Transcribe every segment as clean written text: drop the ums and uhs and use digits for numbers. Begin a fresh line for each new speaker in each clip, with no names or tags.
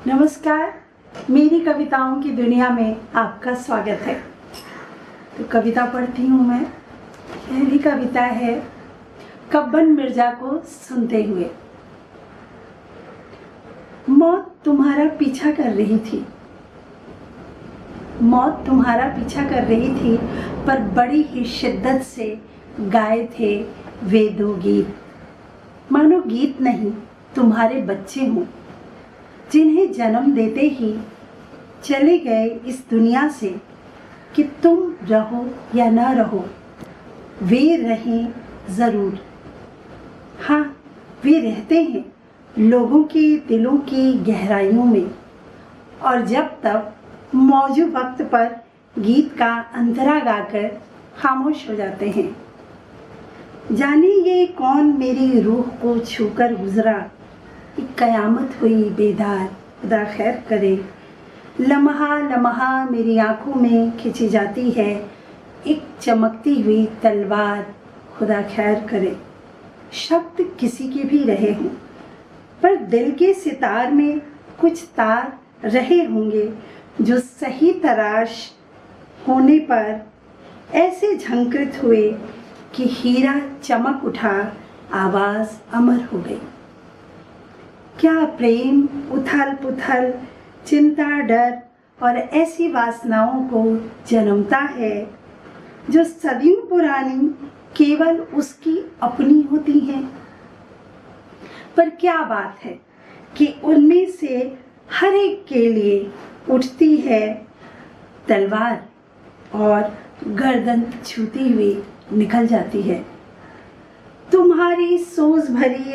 नमस्कार, मेरी कविताओं की दुनिया में आपका स्वागत है। तो कविता पढ़ती हूँ मैं। पहली कविता है कब्बन मिर्जा को सुनते हुए। मौत तुम्हारा पीछा कर रही थी, मौत तुम्हारा पीछा कर रही थी, पर बड़ी ही शिद्दत से गाए थे वे दो गीत। मानो गीत नहीं, तुम्हारे बच्चे हों, जिन्हें जन्म देते ही चले गए इस दुनिया से कि तुम रहो या ना रहो, वे रहें ज़रूर। हाँ, वे रहते हैं लोगों के दिलों की गहराइयों में, और जब तक मौजूद वक्त पर गीत का अंतरा गाकर खामोश हो जाते हैं। जाने ये कौन मेरी रूह को छूकर गुजरा, एक कयामत हुई बेदार, खुदा खैर करे। लम्हा लम्हा मेरी आंखों में खिंची जाती है एक चमकती हुई तलवार, खुदा खैर करे। शब्द किसी के भी रहे हों, पर दिल के सितार में कुछ तार रहे होंगे जो सही तराश होने पर ऐसे झंकृत हुए कि हीरा चमक उठा, आवाज़ अमर हो गई। क्या प्रेम उथल पुथल, चिंता, डर और ऐसी वासनाओं को जन्मता है जो सदियों पुरानी केवल उसकी अपनी होती हैं। पर क्या बात है कि उनमें से हर एक के लिए उठती है तलवार और गर्दन छूती हुई निकल जाती है। तुम्हारी सोच भरी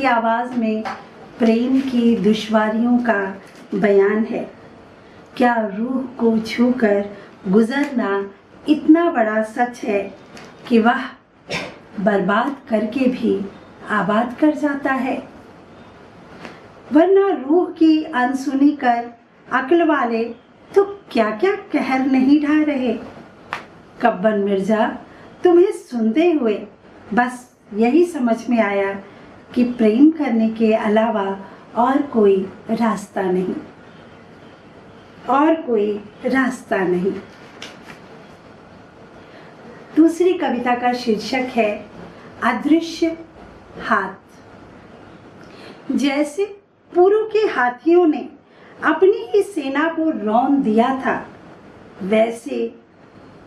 आवाज़ में प्रेम की दुश्वारियों का बयान है। क्या रूह को छूकर गुजरना इतना बड़ा सच है कि वह बर्बाद करके भी आबाद कर जाता है। वरना रूह की अनसुनी कर अक्ल वाले तो क्या क्या कहर नहीं ढा रहे। कब्बन मिर्जा, तुम्हें सुनते हुए बस यही समझ में आया कि प्रेम करने के अलावा और कोई रास्ता नहीं, और कोई रास्ता नहीं। दूसरी कविता का शीर्षक है अदृश्य हाथ। जैसे पुरु के हाथियों ने अपनी ही सेना को रौंद दिया था,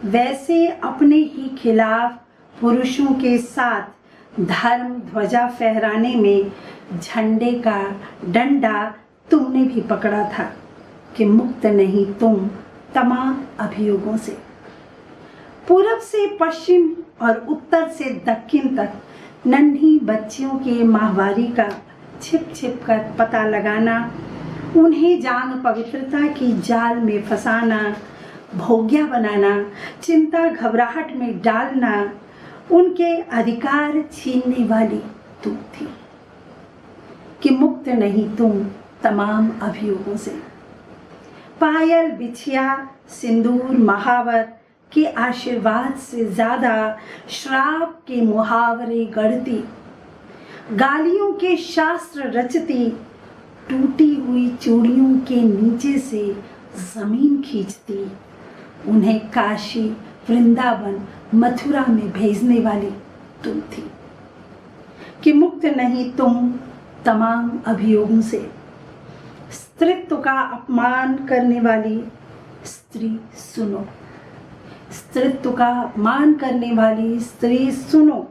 वैसे अपने ही खिलाफ पुरुषों के साथ धर्म ध्वजा फहराने में झंडे का डंडा तुमने भी पकड़ा था कि मुक्त नहीं तुम तमाम अभियोगों से। पूरब से पश्चिम और उत्तर से दक्षिण तक नन्ही बच्चियों के माहवारी का छिप छिप कर पता लगाना, उन्हें जान पवित्रता की जाल में फंसाना, भोग्या बनाना, चिंता घबराहट में डालना, उनके अधिकार छीनने वाली तुम थी कि मुक्त नहीं तुम तमाम अभियोगों से। पायल, बिछिया, सिंदूर, महावर के आशीर्वाद से ज़्यादा श्राप के मुहावरे गढ़ती, गालियों के शास्त्र रचती, टूटी हुई चूड़ियों के नीचे से ज़मीन खींचती, उन्हें काशी, वृंदावन, मथुरा में भेजने वाली तुम थी कि मुक्त नहीं तुम तमाम अभियोगों से। स्त्रीत्व का अपमान करने वाली स्त्री सुनो, स्त्रीत्व का अपमान करने वाली स्त्री सुनो।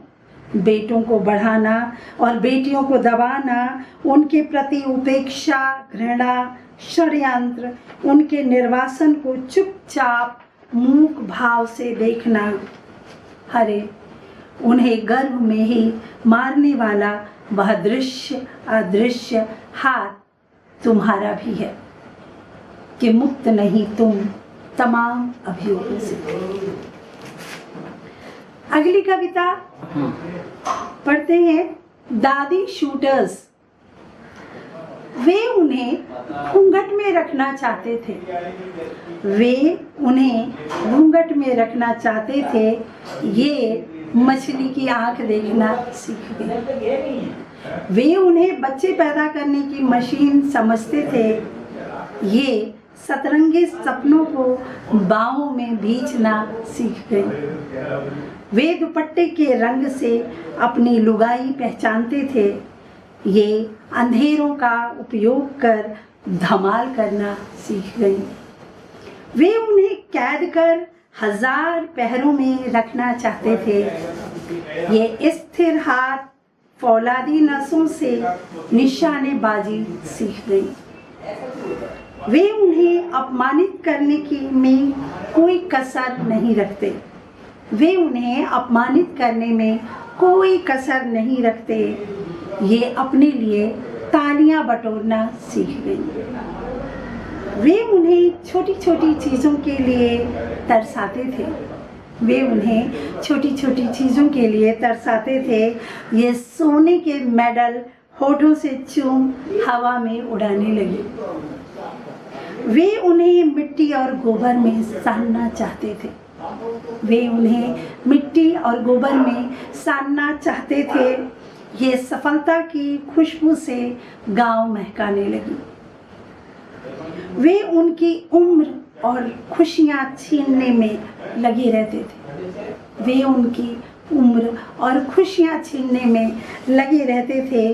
बेटों को बढ़ाना और बेटियों को दबाना, उनके प्रति उपेक्षा, घृणा, षड्यंत्र, उनके निर्वासन को चुपचाप मूक भाव से देखना, हरे उन्हें गर्भ में ही मारने वाला वह दृश्य अदृश्य हाथ तुम्हारा भी है कि मुक्त नहीं तुम तमाम अभियोगों से। अगली कविता पढ़ते हैं दादी शूटर्स। वे उन्हें घूंघट में रखना चाहते थे, वे उन्हें घूंघट में रखना चाहते थे। ये मछली की आंख देखना सीख गए। वे उन्हें बच्चे पैदा करने की मशीन समझते थे। ये सतरंगी सपनों को बाहों में भींचना सीख गई। वे दुपट्टे के रंग से अपनी लुगाई पहचानते थे। ये अंधेरों का उपयोग कर धमाल करना सीख गई। वे उन्हें कैद कर 1000 पहरों में रखना चाहते थे। ये स्थिर हाथ फौलादी नसों से निशानेबाजी सीख गई। वे उन्हें अपमानित करने की में कोई कसर नहीं रखते। वे उन्हें अपमानित करने में कोई कसर नहीं रखते। ये अपने लिए तालियां बटोरना सीख गई। वे उन्हें छोटी छोटी चीज़ों के लिए तरसाते थे। वे उन्हें छोटी छोटी चीज़ों के लिए तरसाते थे। ये सोने के मेडल होठों से चूम हवा में उड़ाने लगे। वे उन्हें मिट्टी और गोबर में सानना चाहते थे। वे उन्हें मिट्टी और गोबर में सानना चाहते थे। ये सफलता की खुशबू से गांव महकाने लगी। वे उनकी उम्र और खुशियां छीनने में लगे रहते थे। वे उनकी उम्र और खुशियां छीनने में लगे रहते थे।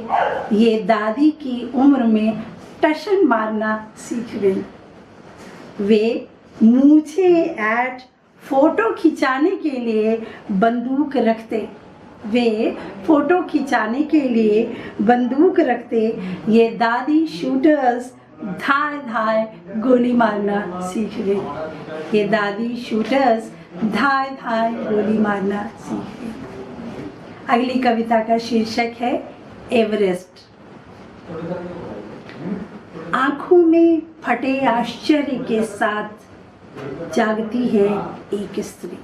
ये दादी की उम्र में टशन मारना सीख गई। वे मूछे ऐट फोटो खिंचाने के लिए बंदूक रखते। वे फोटो खिंचाने के लिए बंदूक रखते। ये दादी शूटर्स धाय धाय गोली मारना सीख गई। ये दादी शूटर्स धाय धाय गोली मारना सीख गई। अगली कविता का शीर्षक है एवरेस्ट। आंखों में फटे आश्चर्य के साथ जागती है एक स्त्री।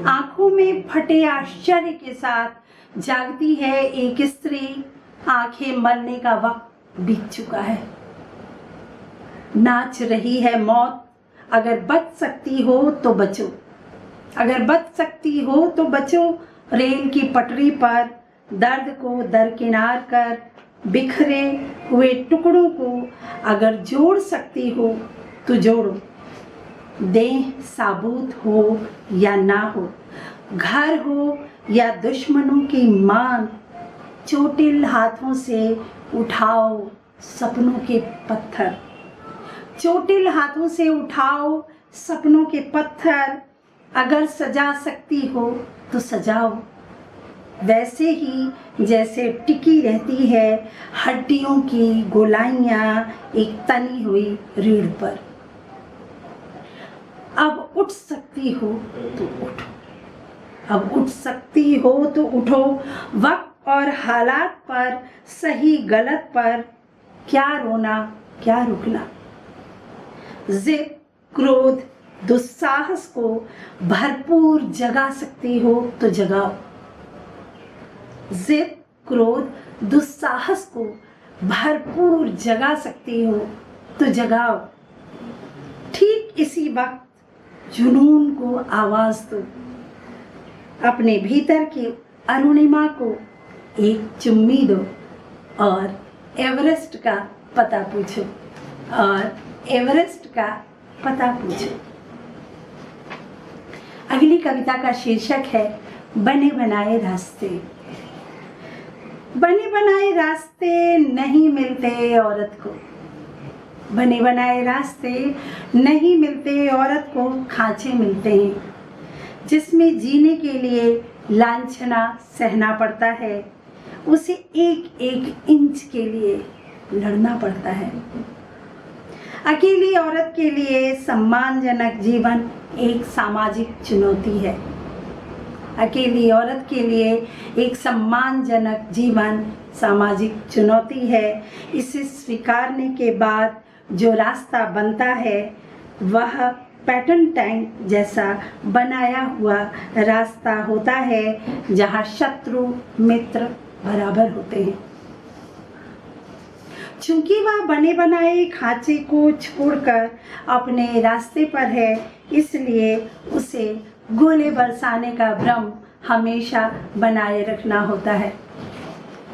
आंखों में फटे आश्चर्य के साथ जागती है एक स्त्री। आंखें मरने का वक्त बीत चुका है। नाच रही है मौत। अगर बच सकती हो तो बचो। अगर बच सकती हो तो बचो। रेल की पटरी पर दर्द को दरकिनार कर बिखरे हुए टुकड़ों को अगर जोड़ सकती हो तो जोड़ो। देह साबुत हो या ना हो, घर हो या दुश्मनों की मान, चोटिल हाथों से उठाओ सपनों के पत्थर। चोटिल हाथों से उठाओ सपनों के पत्थर। अगर सजा सकती हो तो सजाओ। वैसे ही जैसे टिकी रहती है हड्डियों की गोलाइयाँ एक तनी हुई रीढ़ पर। अब उठ सकती हो तो उठो। अब उठ सकती हो तो उठो। वक्त और हालात पर, सही गलत पर क्या रोना क्या रुकना। जिद, क्रोध, दुस्साहस को भरपूर जगा सकती हो तो जगाओ। जिद, क्रोध, दुस्साहस को भरपूर जगा सकती हो तो जगाओ। ठीक इसी वक्त जुनून को आवाज दो। अपने भीतर की अरुणिमा को एक चुम्मी दो और एवरेस्ट का पता पूछो। और एवरेस्ट का पता पूछो। अगली कविता का शीर्षक है बने बनाए रास्ते। बने बनाए रास्ते नहीं मिलते औरत को। बने बनाए रास्ते नहीं मिलते औरत को। खांचे मिलते हैं जिसमें जीने के लिए लांछना सहना पड़ता है। उसे एक एक इंच के लिए लड़ना पड़ता है। अकेली औरत के लिए सम्मानजनक जीवन एक सामाजिक चुनौती है। अकेली औरत के लिए एक सम्मानजनक जीवन सामाजिक चुनौती है। इसे स्वीकारने के बाद जो रास्ता बनता है वह पैटर्न टैंक जैसा बनाया हुआ रास्ता होता है जहाँ शत्रु मित्र बराबर होते हैं। चूंकि वह बने बनाए खांचे को छोड़कर अपने रास्ते पर है, इसलिए उसे गोले बरसाने का भ्रम हमेशा बनाए रखना होता है।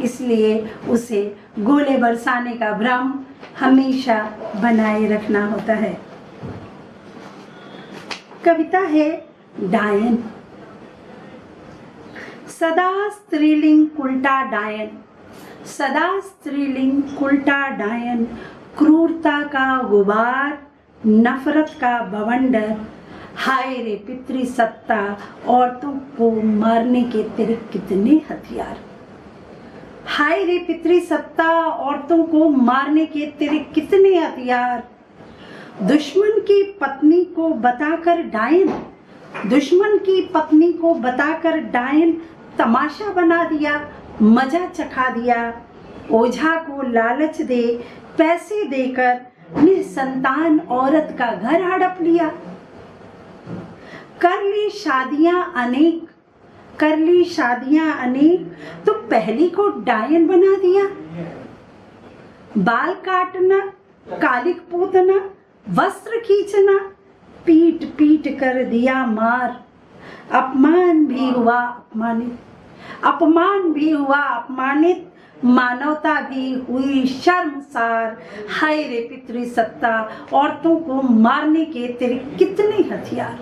इसलिए उसे गोले बरसाने का भ्रम हमेशा बनाए रखना होता है। कविता है डायन। सदा स्त्रीलिंग उल्टा डायन, सदा स्त्रीलिंग उल्टा डायन, क्रूरता का गुबार, नफरत का बवंडर, हाय रे पितृ सत्ता, औरतों को मारने के तेरे कितने हथियार। हाय रे पितृ सत्ता, औरतों को मारने के तेरे कितने हथियार। दुश्मन की पत्नी को बताकर डायन, दुश्मन की पत्नी को बताकर डायन तमाशा बना दिया, मजा चखा दिया। ओझा को लालच दे पैसे देकर निसंतान औरत का घर हड़प लिया। कर ली शादियां अनेक, कर ली शादियां अनेक, तो पहली को डायन बना दिया। बाल काटना, कालिक पोतना, वस्त्र खींचना, पीट पीट कर दिया मार। अपमान भी हुआ अपमानित, अपमान भी हुआ अपमानित, मानवता भी हुई शर्मसार। हाय रे पितृ सत्ता, औरतों को मारने के तेरे कितने हथियार,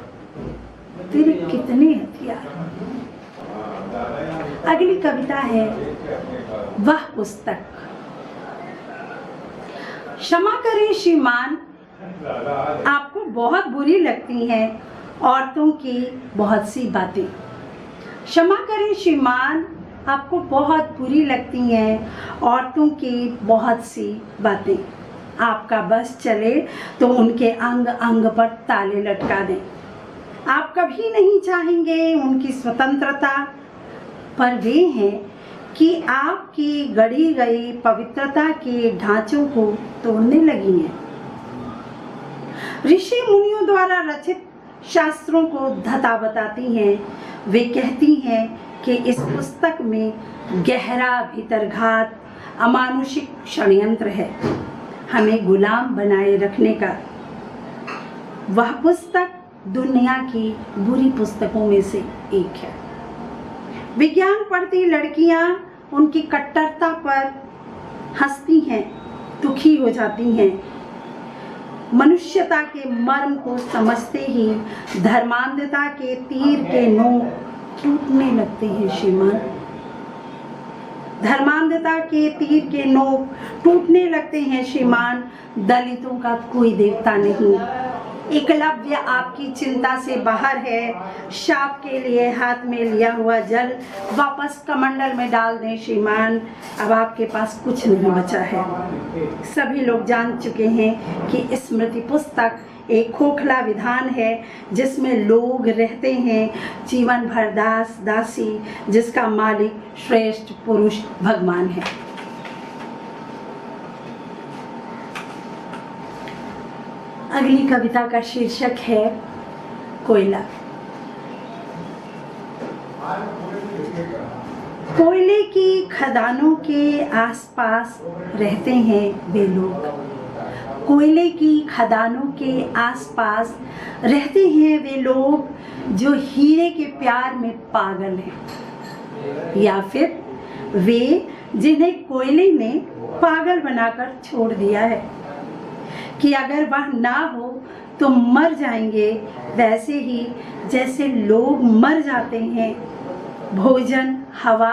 तेरे कितने हथियार। अगली कविता है वह पुस्तक। क्षमा करें श्रीमान, आपको बहुत बुरी लगती हैं औरतों की बहुत सी बातें। क्षमा करें श्रीमान, आपको बहुत बुरी लगती हैं औरतों की बहुत सी बातें। आपका बस चले तो उनके अंग अंग पर ताले लटका दें। आप कभी नहीं चाहेंगे उनकी स्वतंत्रता, पर वे हैं कि आपकी गढ़ी गई पवित्रता के ढांचों को तोड़ने लगी हैं। ऋषि मुनियों द्वारा रचित शास्त्रों को धता बताती हैं। वे कहती हैं कि इस पुस्तक में गहरा भीतरघात अमानुषिक षड्यंत्र है, हमें गुलाम बनाए रखने का। वह पुस्तक दुनिया की बुरी पुस्तकों में से एक है। विज्ञान पढ़ती लड़कियां उनकी कट्टरता पर हंसती हैं, दुखी हो जाती हैं। मनुष्यता के मर्म को समझते ही धर्मांधता के तीर के नोक टूटने लगते हैं श्रीमान। धर्मांधता के तीर के नोक टूटने लगते हैं श्रीमान। दलितों का कोई देवता नहीं। एकलव्य आपकी चिंता से बाहर है। शाप के लिए हाथ में लिया हुआ जल वापस कमंडल में डाल दें श्रीमान। अब आपके पास कुछ नहीं बचा है। सभी लोग जान चुके हैं कि स्मृति पुस्तक एक खोखला विधान है जिसमें लोग रहते हैं जीवन भर दास दासी, जिसका मालिक श्रेष्ठ पुरुष भगवान है। अगली कविता का शीर्षक है कोयला। कोयले की खदानों के आसपास रहते हैं वे लोग। कोयले की खदानों के आसपास रहते हैं वे लोग जो हीरे के प्यार में पागल हैं, या फिर वे जिन्हें कोयले ने पागल बनाकर छोड़ दिया है कि अगर वह ना हो तो मर जाएंगे, वैसे ही जैसे लोग मर जाते हैं भोजन, हवा,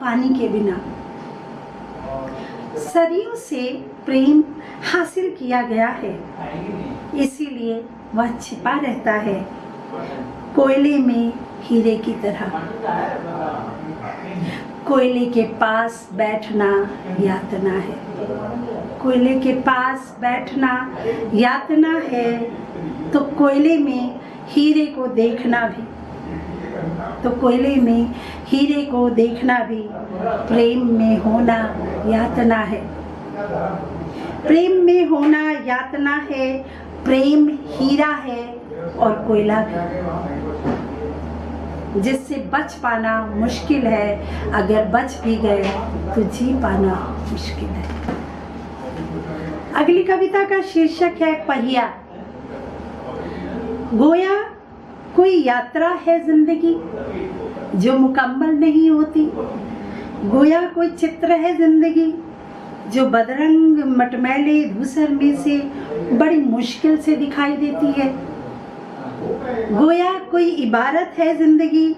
पानी के बिना। सदियों से प्रेम हासिल किया गया है, इसीलिए वह छिपा रहता है कोयले में हीरे की तरह। कोयले के पास बैठना यातना है, कोयले के पास बैठना यातना है। तो कोयले में हीरे को देखना भी, तो कोयले में हीरे को देखना भी प्रेम में होना यातना है। प्रेम में होना यातना है, प्रेम हीरा है और कोयला भी, जिससे बच पाना मुश्किल है। अगर बच भी गए तो जी पाना मुश्किल है। अगली कविता का शीर्षक है पहिया। गोया कोई यात्रा है जिंदगी जो मुकम्मल नहीं होती, गोया कोई चित्र है जिंदगी जो बदरंग मटमैले धूसर में से बड़ी मुश्किल से दिखाई देती है। गोया कोई इबारत है जिंदगी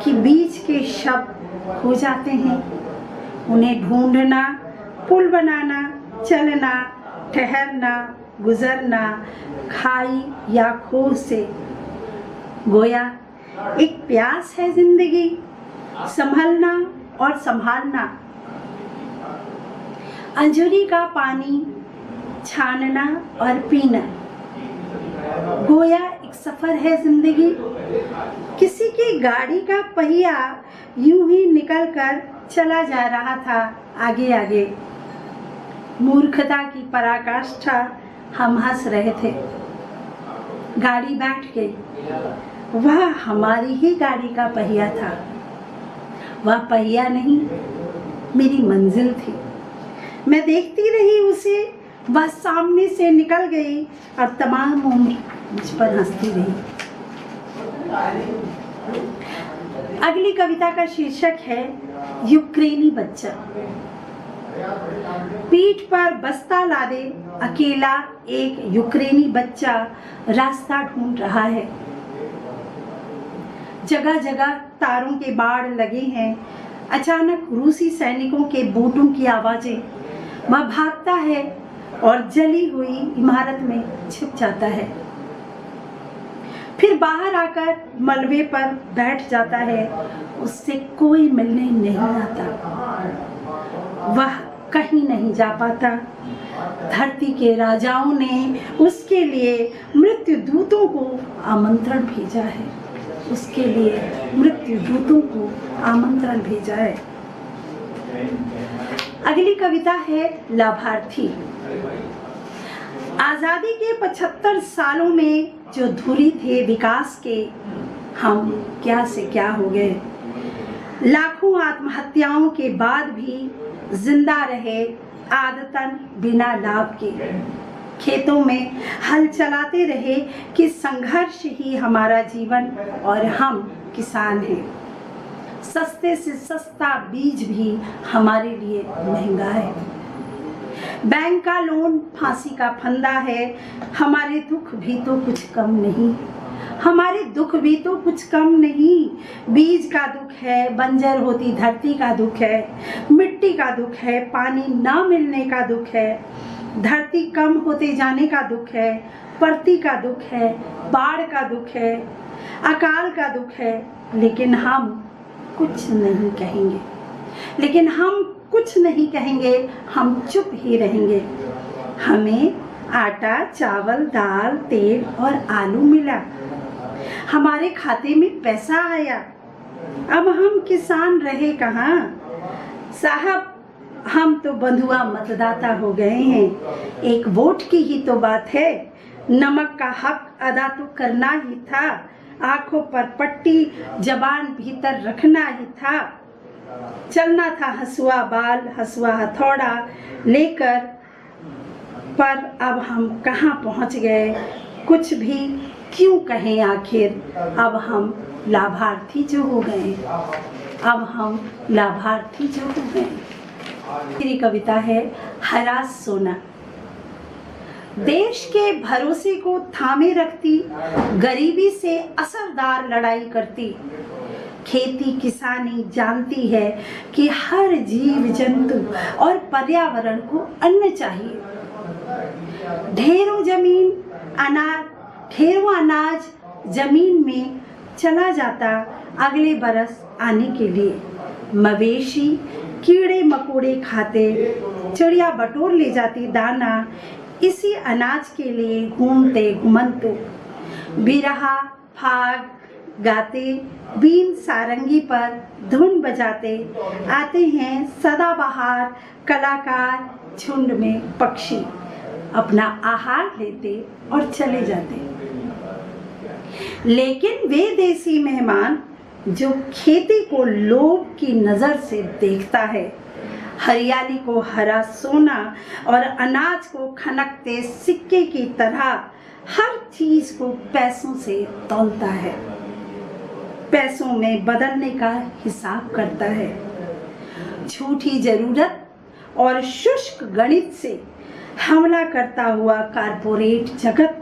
कि बीच के शब्द खो जाते हैं, उन्हें ढूंढना, पुल बनाना, चलना, ठहरना, गुजरना, खाई या खो से। गोया एक प्यास है जिंदगी, संभलना और संभालना, अंजूरी का पानी छानना और पीना। गोया एक सफर है जिंदगी, किसी की गाड़ी का पहिया यूं ही निकल कर चला जा रहा था आगे आगे। मूर्खता की पराकाष्ठा, हम हंस रहे थे। गाड़ी बैठ गई, वह हमारी ही गाड़ी का पहिया था। वह पहिया नहीं, मेरी मंजिल थी। मैं देखती रही उसे, वह सामने से निकल गई और तमाम उम्र मुझ पर हंसती रही। अगली कविता का शीर्षक है यूक्रेनी बच्चा। पीठ पर बस्ता लादे अकेला एक यूक्रेनी बच्चा रास्ता ढूंढ रहा है। जगह जगह तारों के बाड़ लगे हैं। अचानक रूसी सैनिकों के बूटों की आवाजें। वह भागता है और जली हुई इमारत में छिप जाता है। फिर बाहर आकर मलबे पर बैठ जाता है। उससे कोई मिलने नहीं आता। वह कहीं नहीं जा पाता। धरती के राजाओं ने उसके लिए मृत्यु दूतों को आमंत्रण भेजा है। उसके लिए मृत्यु दूतों को आमंत्रण भेजा है। अगली कविता है लाभार्थी। आजादी के 75 सालों में जो धुरी थे विकास के, हम क्या से क्या हो गए। लाखों आत्महत्याओं के बाद भी जिंदा रहे आदतन बिना लाभ के। खेतों में हल चलाते रहे कि संघर्ष ही हमारा जीवन और हम किसान हैं। सस्ते से सस्ता बीज भी हमारे लिए महंगा है। बैंक का लोन फांसी का फंदा है। हमारे दुख भी तो कुछ कम नहीं। हमारे दुख भी तो कुछ कम नहीं। बीज का दुख है, बंजर होती धरती का दुख है, मिट्टी का दुख है, पानी ना मिलने का दुख है, धरती कम होते जाने का दुख है, परती का दुख है, बाढ़ का दुख है, अकाल का दुख है। लेकिन हम कुछ नहीं कहेंगे। लेकिन हम कुछ नहीं कहेंगे, हम चुप ही रहेंगे। हमें आटा, चावल, दाल, तेल और आलू मिला। हमारे खाते में पैसा आया। अब हम किसान रहे कहाँ? साहब, हम तो बंधुआ मतदाता हो गए हैं। एक वोट की ही तो बात है। नमक का हक अदा तो करना ही था। आंखों पर पट्टी, जबान भीतर रखना ही था। चलना था हंसुआ बाल, हंसुआ हथौड़ा लेकर। पर अब हम कहाँ पहुँच गए? कुछ भी क्यों कहें आखिर? अब हम लाभार्थी जो हो गए। अब हम लाभार्थी जो हो गए। मेरी कविता है हरास सोना। देश के भरोसे को थामे रखती, गरीबी से असरदार लड़ाई करती। खेती किसानी जानती है कि हर जीव जंतु और पर्यावरण को अन्न चाहिए। ढेरों अनाज जमीन में चला जाता अगले बरस आने के लिए। मवेशी कीड़े मकोड़े खाते, चिड़िया बटोर ले जाती दाना। इसी अनाज के लिए घूमते घुमंतु बिरहा फाग गाते, बीन सारंगी पर धुन बजाते आते हैं सदाबहार कलाकार। झुंड में पक्षी अपना आहार लेते और चले जाते। लेकिन वे देसी मेहमान जो खेती को लोभ की नजर से देखता है, हरियाली को हरा सोना और अनाज को खनकते सिक्के की तरह हर चीज को पैसों से तौलता है, पैसों में बदलने का हिसाब करता है। झूठी जरूरत और शुष्क गणित से हमला करता हुआ कारपोरेट जगत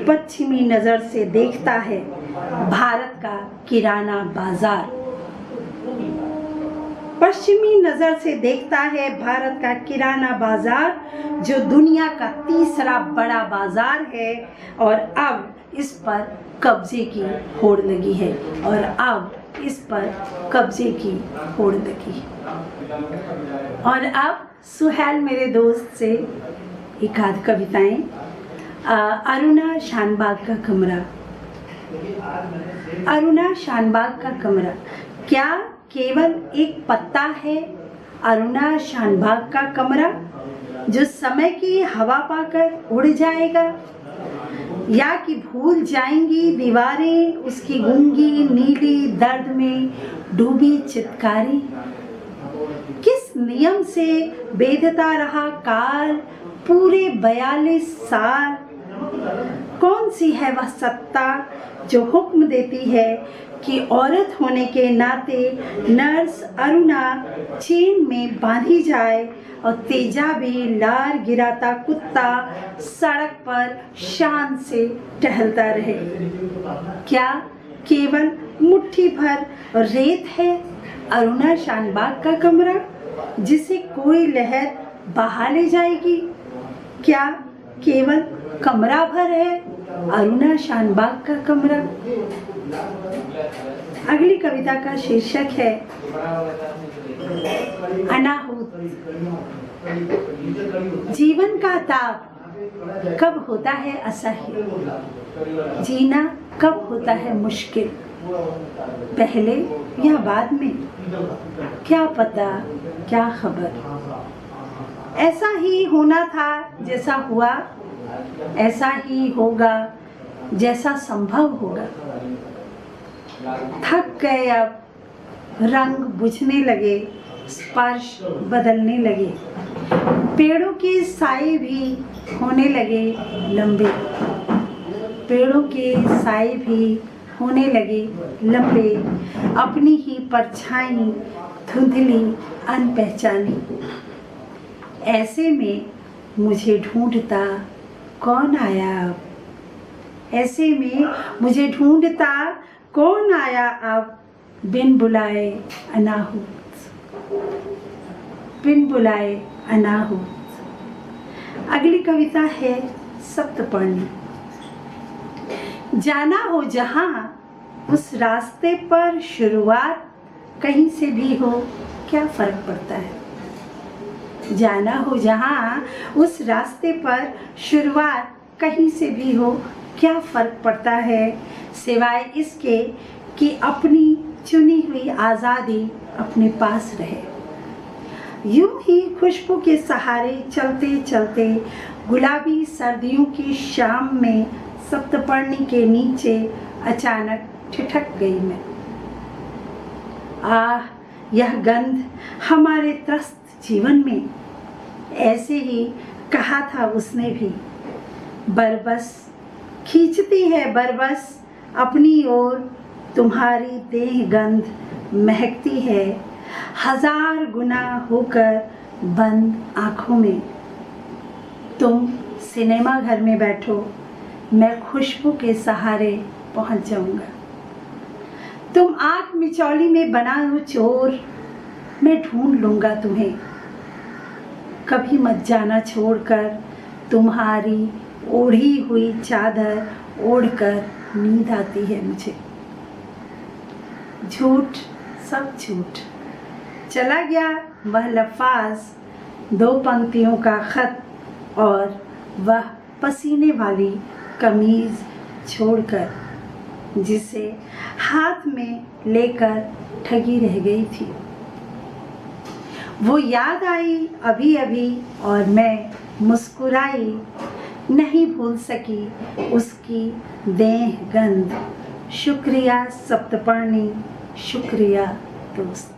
पश्चिमी नजर से देखता है भारत का किराना बाजार। पश्चिमी नजर से देखता है भारत का किराना बाजार, जो दुनिया का तीसरा बड़ा बाजार है और अब इस पर कब्जे की होड़ लगी है और अब सुहेल मेरे दोस्त से एक आध कविताएं। अरुणा शानबाग का कमरा। अरुणा शानबाग का कमरा क्या केवल एक पत्ता है? अरुणा शानबाग का कमरा जो समय की हवा पाकर उड़ जाएगा, या कि भूल जाएंगी दीवारें उसकी गूंगी नीली दर्द में डूबी चित्कारी। किस नियम से बेधता रहा काल पूरे 42 साल? कौन सी है वह सत्ता जो हुक्म देती है कि औरत होने के नाते नर्स अरुणा चेन में बांधी जाए और तेजाबी लार गिराता कुत्ता सड़क पर शान से टहलता रहे? क्या केवल मुट्ठी भर रेत है अरुणा शानबाग का कमरा, जिसे कोई लहर बहा ले जाएगी? क्या केवल कमरा भर है अरुणा शानबाग का कमरा? अगली कविता का शीर्षक है अनाहूत। जीवन का ताप कब होता है असह्य, जीना कब होता है मुश्किल, पहले या बाद में? क्या पता क्या खबर। ऐसा ही होना था जैसा हुआ, ऐसा ही होगा जैसा संभव होगा। थक गए अब, रंग बुझने लगे, स्पर्श बदलने लगे, पेड़ों के साए भी होने लगे लंबे, पेड़ों के साए भी होने लगे लंबे, अपनी ही परछाई धुंधली अनपहचानी। ऐसे में मुझे ढूंढता कौन आया अब, ऐसे में मुझे ढूंढता कौन आया अब, बिन बुलाए अनाहूत, बिन बुलाए अनाहूत। अगली कविता है सप्तपर्णी। जाना हो जहां उस रास्ते पर शुरुआत कहीं से भी हो, क्या फर्क पड़ता है? जाना हो जहां उस रास्ते पर शुरुआत कहीं से भी हो, क्या फर्क पड़ता है, सिवाय इसके कि अपनी चुनी हुई आज़ादी अपने पास रहे। यूं ही खुशबू के सहारे चलते चलते गुलाबी सर्दियों की शाम में सप्तपर्णी के नीचे अचानक ठिठक गई मैं। आह, यह गंध हमारे त्रस्त जीवन में, ऐसे ही कहा था उसने भी। बरबस खींचती है बरबस अपनी ओर, तुम्हारी देह गंध महकती है 1000 गुना होकर बंद आँखों में। तुम सिनेमा घर में बैठो, मैं खुशबू के सहारे पहुंच जाऊंगा। तुम आँख मिचौली में बना हो चोर, मैं ढूंढ लूंगा तुम्हें। कभी मत जाना छोड़कर, तुम्हारी ओढ़ी हुई चादर ओढ़कर नींद आती है मुझे। झूठ सब झूठ, चला गया वह लफ्ज़, 2 पंक्तियों का खत और वह पसीने वाली कमीज छोड़कर, जिसे हाथ में लेकर ठगी रह गई थी। वो याद आई अभी अभी और मैं मुस्कुराई, नहीं भूल सकी उसकी देह गंध। शुक्रिया सप्तपर्णी, शुक्रिया दोस्त।